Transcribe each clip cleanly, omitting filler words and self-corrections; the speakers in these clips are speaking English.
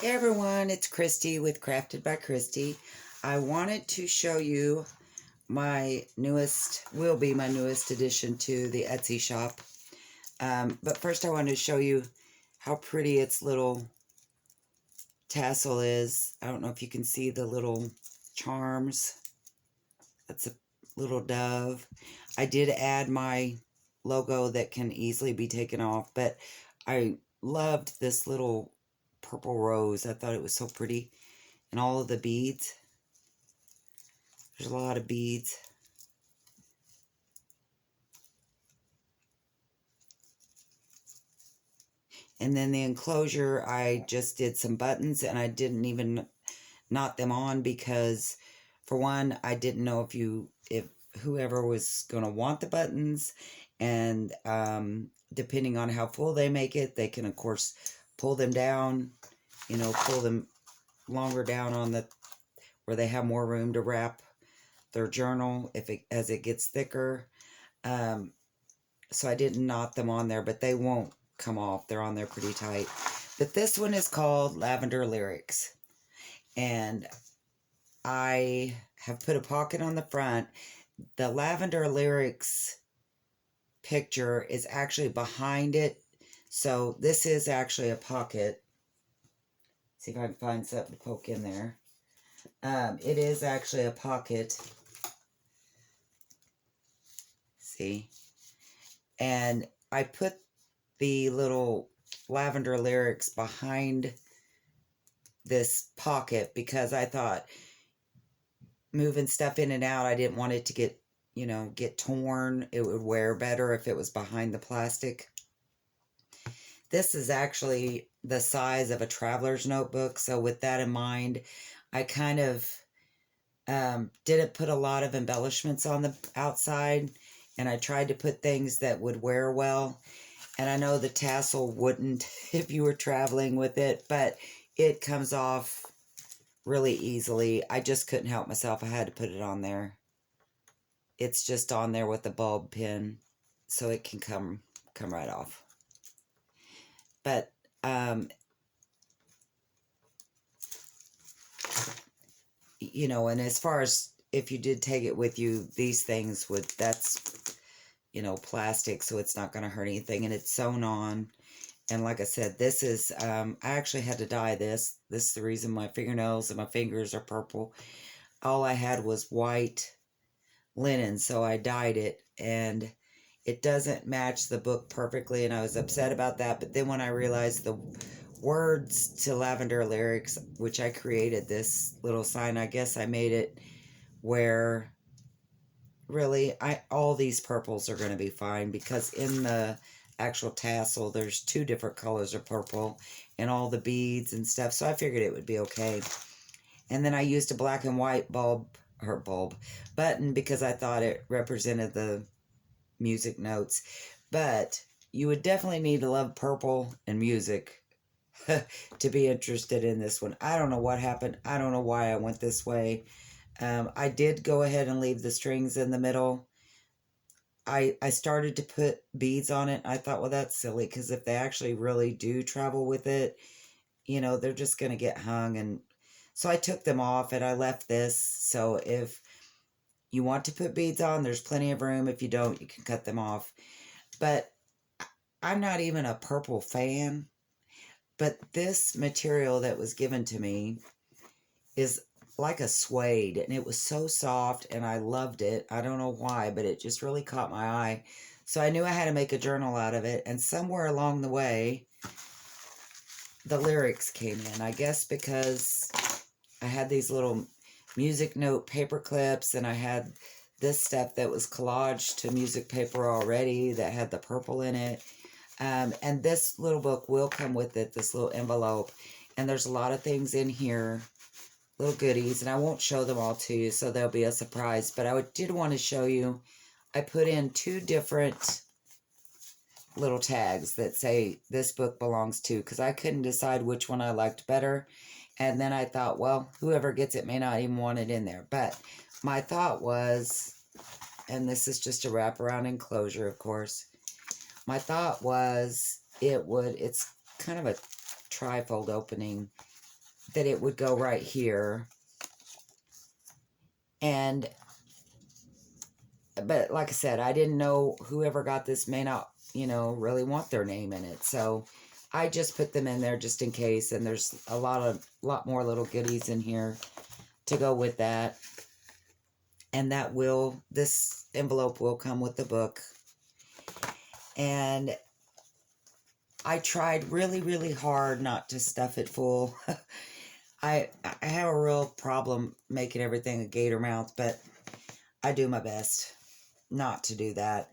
Hey everyone, it's Christy with Crafted by Christy. I wanted to show you will be my newest addition to the Etsy shop. But first I wanted to show you how pretty its little tassel is. I don't know if you can see the little charms. That's a little dove. I did add my logo that can easily be taken off, but I loved this little purple rose. I thought it was so pretty. And all of the beads. There's a lot of beads. And then the enclosure, I just did some buttons and I didn't even knot them on because, for one, I didn't know if whoever was going to want the buttons, and depending on how full they make it, they can of course pull them down, pull them longer down on where they have more room to wrap their journal as it gets thicker. So I didn't knot them on there, but they won't come off. They're on there pretty tight. But this one is called Lavender Lyrics. And I have put a pocket on the front. The Lavender Lyrics picture is actually behind it. So this is actually a pocket. See if I can find something to poke in there. It is actually a pocket. See? And I put the little Lavender Lyrics behind this pocket because I thought moving stuff in and out, I didn't want it to get torn. It would wear better if it was behind the plastic. This is actually the size of a traveler's notebook. So with that in mind, I kind of didn't put a lot of embellishments on the outside. And I tried to put things that would wear well. And I know the tassel wouldn't if you were traveling with it, but it comes off really easily. I just couldn't help myself. I had to put it on there. It's just on there with the bulb pin, so it can come right off. But and as far as if you did take it with you, these things that's plastic, so it's not going to hurt anything, and it's sewn on. And like I said, this is, I actually had to dye this. This is the reason my fingernails and my fingers are purple. All I had was white linen, so I dyed it, and it doesn't match the book perfectly, and I was upset about that. But then when I realized the words to Lavender Lyrics, which I created this little sign, I guess I made it where really all these purples are going to be fine, because in the actual tassel there's two different colors of purple and all the beads and stuff, so I figured it would be okay. And then I used a black and white button because I thought it represented the music notes. But you would definitely need to love purple and music to be interested in this one. I don't know what happened. I don't know why I went this way. I did go ahead and leave the strings in the middle. I started to put beads on it. I thought, well, that's silly, because if they actually really do travel with it, they're just going to get hung. And so I took them off and I left this. So if you want to put beads on, there's plenty of room. If you don't, you can cut them off. But I'm not even a purple fan. But this material that was given to me is like a suede, and it was so soft, and I loved it. I don't know why, but it just really caught my eye. So I knew I had to make a journal out of it, and somewhere along the way, the lyrics came in. I guess because I had these little music note paper clips, and I had this stuff that was collaged to music paper already that had the purple in it. And this little book will come with it, this little envelope, and there's a lot of things in here, little goodies, and I won't show them all to you, so they'll be a surprise. But I did want to show you, I put in 2 different little tags that say this book belongs to, because I couldn't decide which one I liked better. And then I thought, well, whoever gets it may not even want it in there. But my thought was, and this is just a wraparound enclosure, of course, my thought was it's kind of a trifold opening. that it would go right here. But like I said, I didn't know whoever got this may not, really want their name in it. So I just put them in there just in case. And there's a lot more little goodies in here to go with that. And this envelope will come with the book. And I tried really, really hard not to stuff it full. I have a real problem making everything a gator mouth, but I do my best not to do that.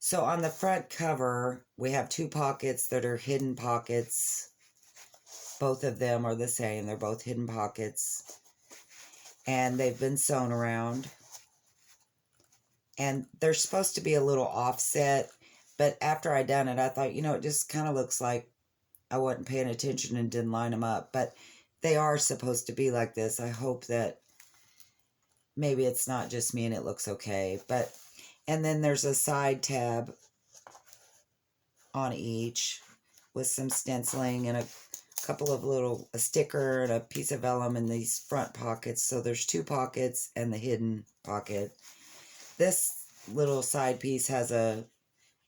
So on the front cover, we have 2 pockets that are hidden pockets. Both of them are the same. They're both hidden pockets. And they've been sewn around. And they're supposed to be a little offset. But after I done it, I thought, it just kind of looks like I wasn't paying attention and didn't line them up. But they are supposed to be like this. I hope that maybe it's not just me and it looks okay. And then there's a side tab on each with some stenciling and a couple of a sticker and a piece of vellum in these front pockets. So there's 2 pockets and the hidden pocket. This little side piece has a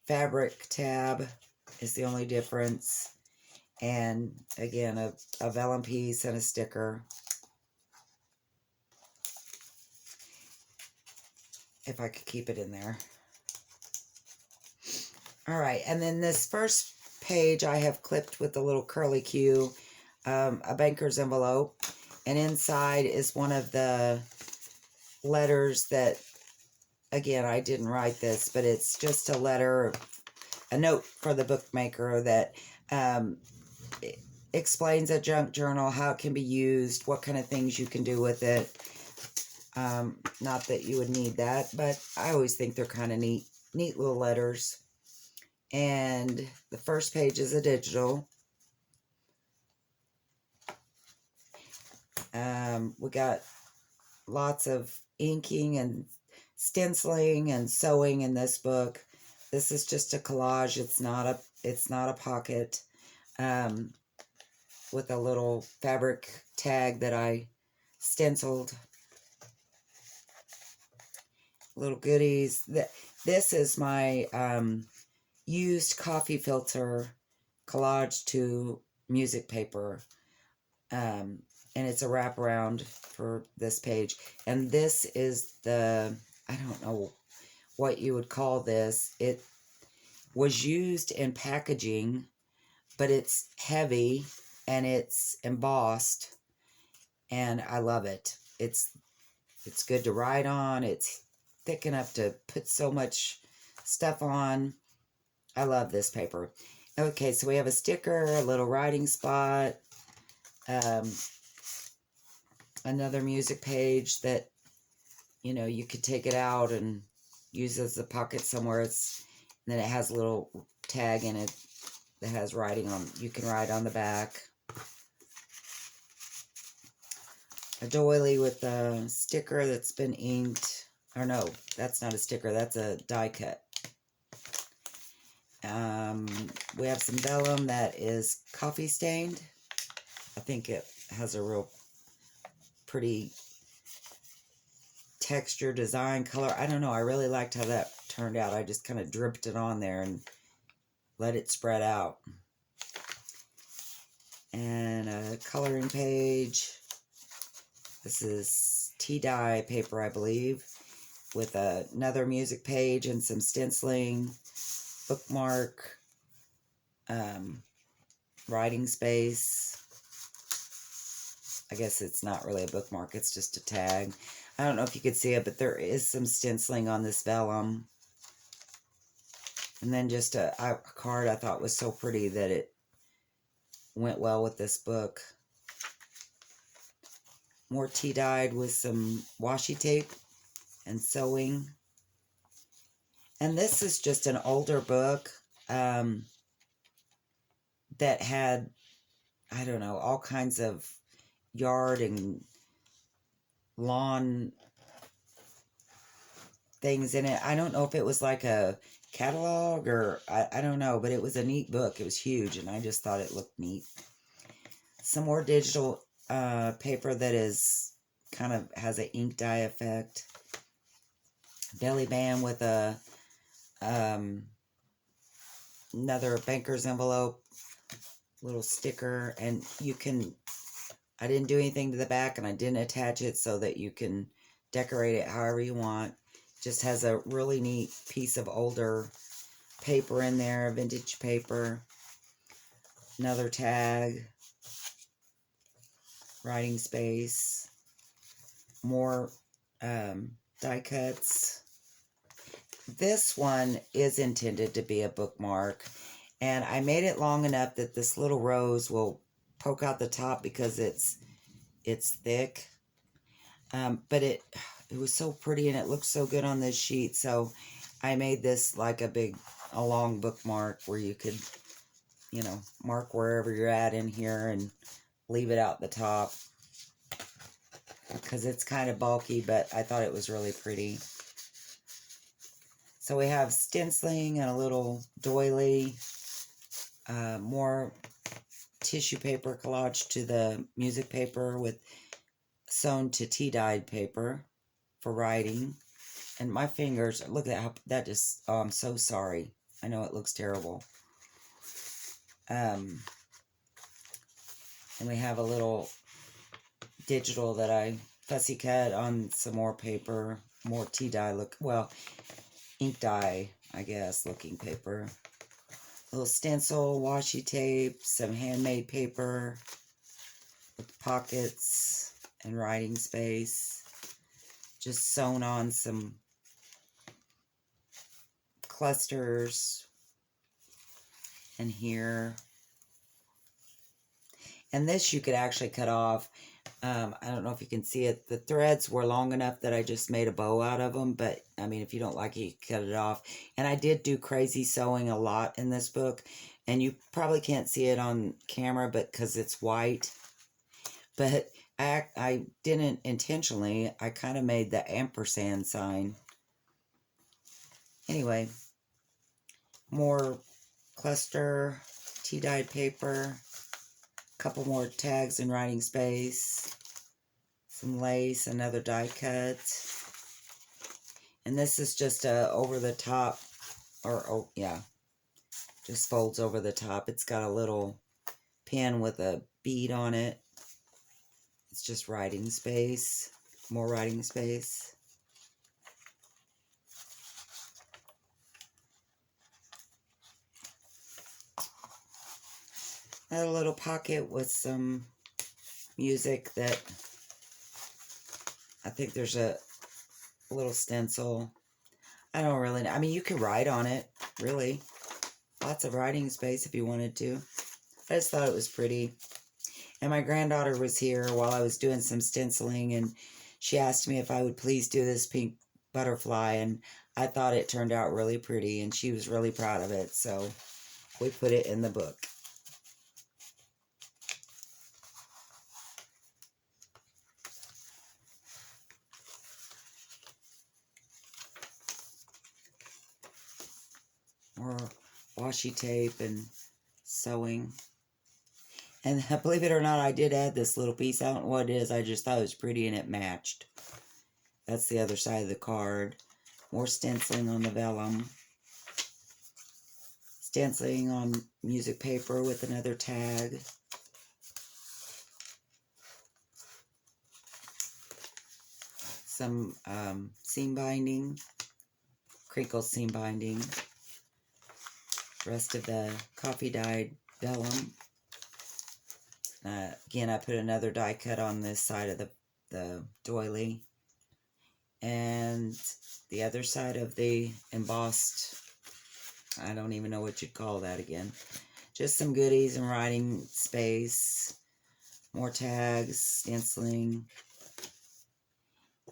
fabric tab, is the only difference. And again, a vellum piece and a sticker. If I could keep it in there. All right, and then this first page I have clipped with a little curly Q, a banker's envelope, and inside is one of the letters that, again, I didn't write this, but it's just a letter, a note for the bookmaker that explains a junk journal, how it can be used, what kind of things you can do with it. Not that you would need that, but I always think they're kind of neat little letters. And the first page is a digital. We got lots of inking and stenciling and sewing in this book. This is just a collage. It's not a pocket. With a little fabric tag that I stenciled. Little goodies. This is my used coffee filter collage to music paper. And it's a wraparound for this page. And this is I don't know what you would call this. It was used in packaging, but it's heavy and it's embossed. And I love it. It's good to write on. It's thick enough to put so much stuff on. I love this paper. Okay, so we have a sticker, a little writing spot, another music page that, you could take it out and use as a pocket somewhere. And then it has a little tag in it that has writing on. You can write on the back. A doily with a sticker that's been inked. Or no, that's not a sticker. That's a die cut. We have some vellum that is coffee stained. I think it has a real pretty texture, design, color. I don't know. I really liked how that turned out. I just kind of dripped it on there and let it spread out. And a coloring page. This is tea dye paper, I believe, with another music page and some stenciling, bookmark, writing space. I guess it's not really a bookmark, it's just a tag. I don't know if you could see it, but there is some stenciling on this vellum. And then just a card I thought was so pretty that it went well with this book. More tea dyed with some washi tape and sewing. And this is just an older book that had, I don't know, all kinds of yard and lawn things in it. I don't know if it was like a catalog or I don't know, but it was a neat book. It was huge and I just thought it looked neat. Some more digital paper that is kind of has an ink dye effect. Belly band with a another banker's envelope, little sticker, and you can, I didn't do anything to the back and I didn't attach it so that you can decorate it however you want. Just has a really neat piece of older paper in there, vintage paper. Another tag, writing space, more die cuts. This one is intended to be a bookmark, and I made it long enough that this little rose will poke out the top because it's thick. But it was so pretty and it looked so good on this sheet, so I made this like a long bookmark where you could, you know, mark wherever you're at in here and leave it out the top because it's kind of bulky, but I thought it was really pretty. So we have stenciling and a little doily, more tissue paper collage to the music paper with sewn to tea-dyed paper for writing. And my fingers, look at how that just, oh, I'm so sorry. I know it looks terrible. And we have a little digital that I fussy cut on some more paper, more tea dye ink dye, I guess, looking paper. A little stencil, washi tape, some handmade paper with pockets and writing space. Just sewn on some clusters and here. And this you could actually cut off. I don't know if you can see it. The threads were long enough that I just made a bow out of them. But, I mean, if you don't like it, you can cut it off. And I did do crazy sewing a lot in this book. And you probably can't see it on camera because it's white. But I didn't intentionally. I kind of made the ampersand sign. Anyway, more cluster, tea-dyed paper. Couple more tags and writing space, some lace, another die cut, and this is just a over the top, just folds over the top. It's got a little pin with a bead on it. It's just writing space, more writing space. Another little pocket with some music that I think there's a little stencil. I don't really know. I mean, you could write on it, really. Lots of writing space if you wanted to. I just thought it was pretty. And my granddaughter was here while I was doing some stenciling, and she asked me if I would please do this pink butterfly, and I thought it turned out really pretty, and she was really proud of it, so we put it in the book. More washi tape and sewing. And believe it or not, I did add this little piece. I don't know what it is. I just thought it was pretty and it matched. That's the other side of the card. More stenciling on the vellum. Stenciling on music paper with another tag. Some seam binding. Crinkle seam binding. Rest of the coffee dyed vellum. Again, I put another die cut on this side of the doily. And the other side of the embossed, I don't even know what you'd call that again. Just some goodies and writing space. More tags, stenciling.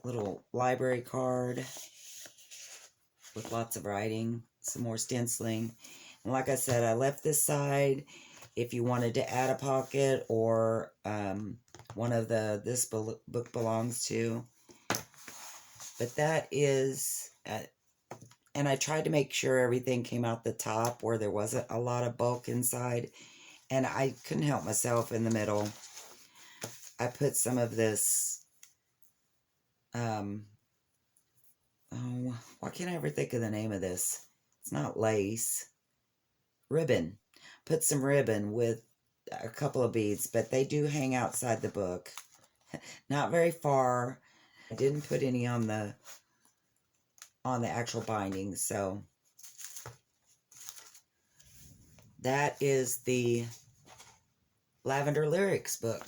Little library card with lots of writing. Some more stenciling. And like I said, I left this side if you wanted to add a pocket or one of this book belongs to. But that is, and I tried to make sure everything came out the top where there wasn't a lot of bulk inside. And I couldn't help myself in the middle. I put some of this, oh, why can't I ever think of the name of this? It's not lace. Ribbon. Put some ribbon with a couple of beads, but they do hang outside the book. Not very far. I didn't put any on the actual binding, so that is the Lavender Lyrics book.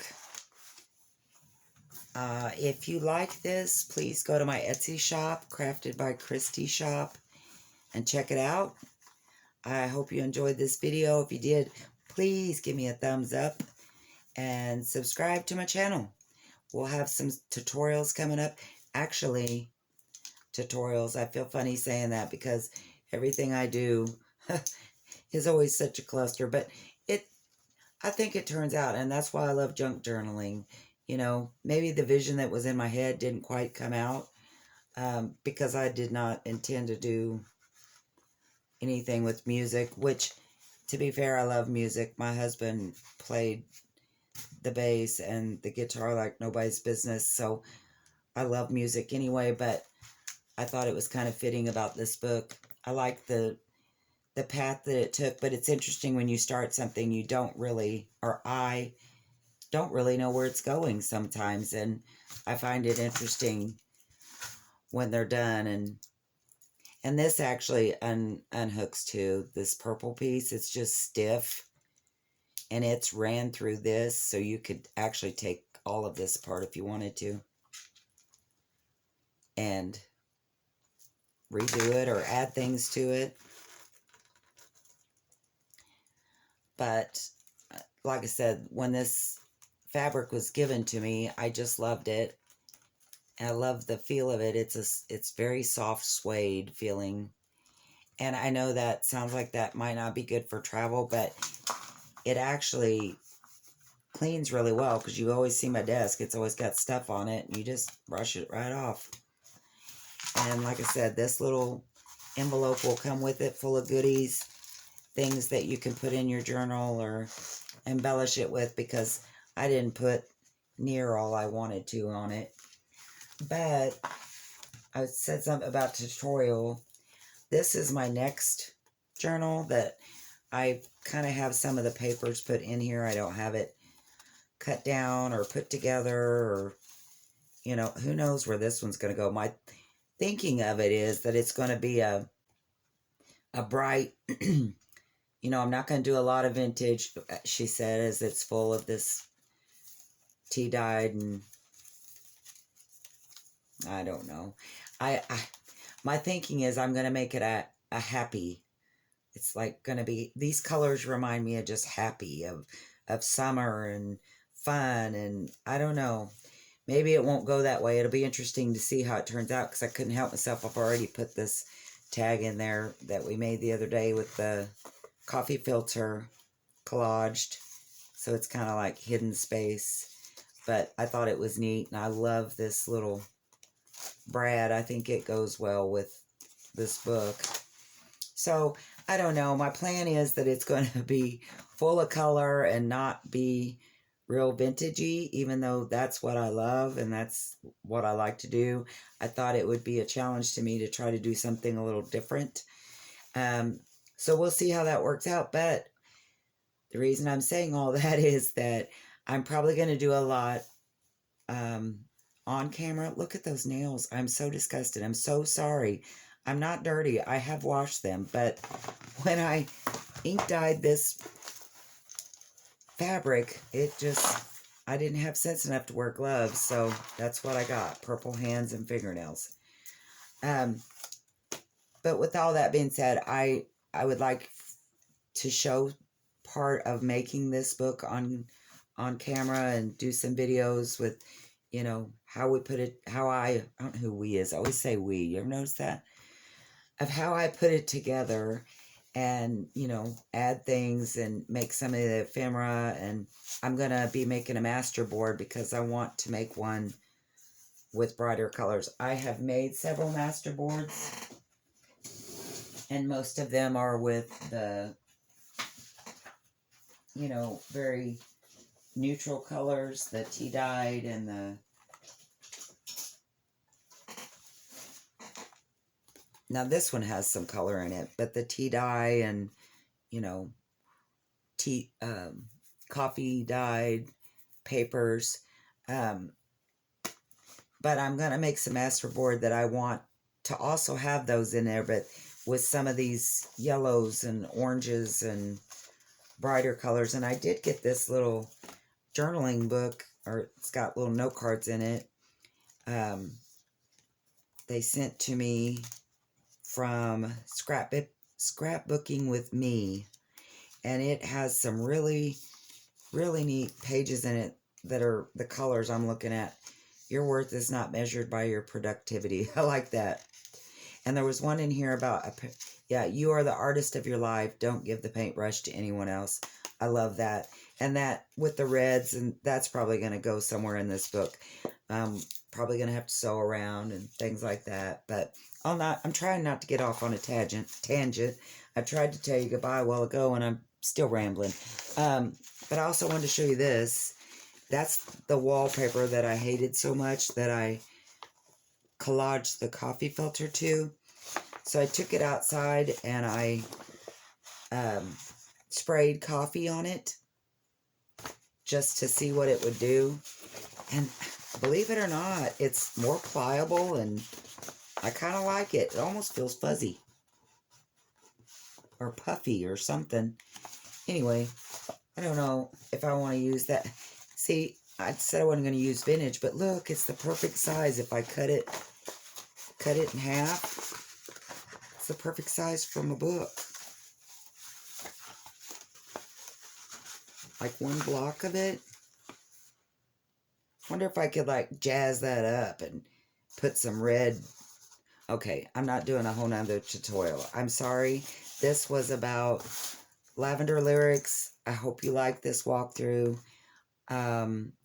If you like this, please go to my Etsy shop, Crafted by Christy shop, and check it out. I hope you enjoyed this video. If you did, please give me a thumbs up and subscribe to my channel. We'll have some tutorials coming up. Actually, tutorials, I feel funny saying that because everything I do is always such a cluster, but I think it turns out, and that's why I love junk journaling. You know, maybe the vision that was in my head didn't quite come out because I did not intend to do anything with music, which, to be fair, I love music. My husband played the bass and the guitar like nobody's business, so I love music anyway, but I thought it was kind of fitting about this book. I like the path that it took, but it's interesting when you start something you don't really, or I don't really know where it's going sometimes, and I find it interesting when they're done. And this actually unhooks too, this purple piece. It's just stiff, and it's ran through this, so you could actually take all of this apart if you wanted to and redo it or add things to it. But like I said, when this fabric was given to me, I just loved it. I love the feel of it. It's very soft suede feeling. And I know that sounds like that might not be good for travel, but it actually cleans really well because you always see my desk. It's always got stuff on it, and you just brush it right off. And like I said, this little envelope will come with it full of goodies, things that you can put in your journal or embellish it with, because I didn't put near all I wanted to on it. But I said something about tutorial. This is my next journal that I kind of have some of the papers put in here. I don't have it cut down or put together, or, you know, who knows where this one's going to go. My thinking of it is that it's going to be a bright, you know, I'm not going to do a lot of vintage, she said, as it's full of this tea dyed, and I don't know. My thinking is I'm going to make it a happy. It's like going to be, these colors remind me of just happy, of summer and fun, and I don't know. Maybe it won't go that way. It'll be interesting to see how it turns out, because I couldn't help myself. I've already put this tag in there that we made the other day with the coffee filter collaged. So it's kind of like hidden space. But I thought it was neat, and I love this little brad. I think it goes well with this book. So, I don't know. My plan is that it's going to be full of color and not be real vintagey, even though that's what I love and that's what I like to do. I thought it would be a challenge to me to try to do something a little different. So we'll see how that works out. But the reason I'm saying all that is that I'm probably going to do a lot on camera. Look at those nails. I'm so disgusted. I'm so sorry. I'm not dirty. I have washed them. But when I ink dyed this fabric, it just, I didn't have sense enough to wear gloves. So that's what I got. Purple hands and fingernails. But with all that being said, I would like to show part of making this book on camera and do some videos with, you know, how we put it, how I don't know who we is. I always say we. You ever notice that? Of how I put it together and, you know, add things and make some of the ephemera. And I'm going to be making a master board because I want to make one with brighter colors. I have made several master boards, and most of them are with the, you know, very neutral colors, the tea dyed and the... Now this one has some color in it, but the tea dye and, you know, tea, coffee dyed papers. But I'm going to make some masterboard that I want to also have those in there, but with some of these yellows and oranges and brighter colors. And I did get this little journaling book, or it's got little note cards in it. They sent to me from Scrapbooking with Me, and it has some really neat pages in it that are the colors I'm looking at. Your worth is not measured by your productivity. I like that. And there was one in here about, yeah, you are the artist of your life. Don't give the paintbrush to anyone else. I love that. And that with the reds, and that's probably going to go somewhere in this book. Probably going to have to sew around and things like that. But I'm trying not to get off on a tangent. I tried to tell you goodbye a while ago, and I'm still rambling. But I also wanted to show you this. That's the wallpaper that I hated so much that I collaged the coffee filter to. So I took it outside and I sprayed coffee on it just to see what it would do. And believe it or not, it's more pliable and I kind of like it. It almost feels fuzzy or puffy or something. Anyway, I don't know if I want to use that. See, I said I wasn't going to use vintage, but look, it's the perfect size. If I cut it in half, it's the perfect size from a book. Like one block of it. Wonder if I could like jazz that up and put some red. Okay, I'm not doing a whole nother tutorial. I'm sorry. This was about Lavender lyrics. I hope you like this walkthrough.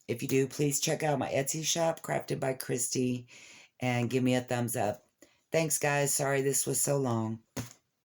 If you do, please check out my Etsy shop, Crafted by Christy, and give me a thumbs up. Thanks, guys. Sorry this was so long.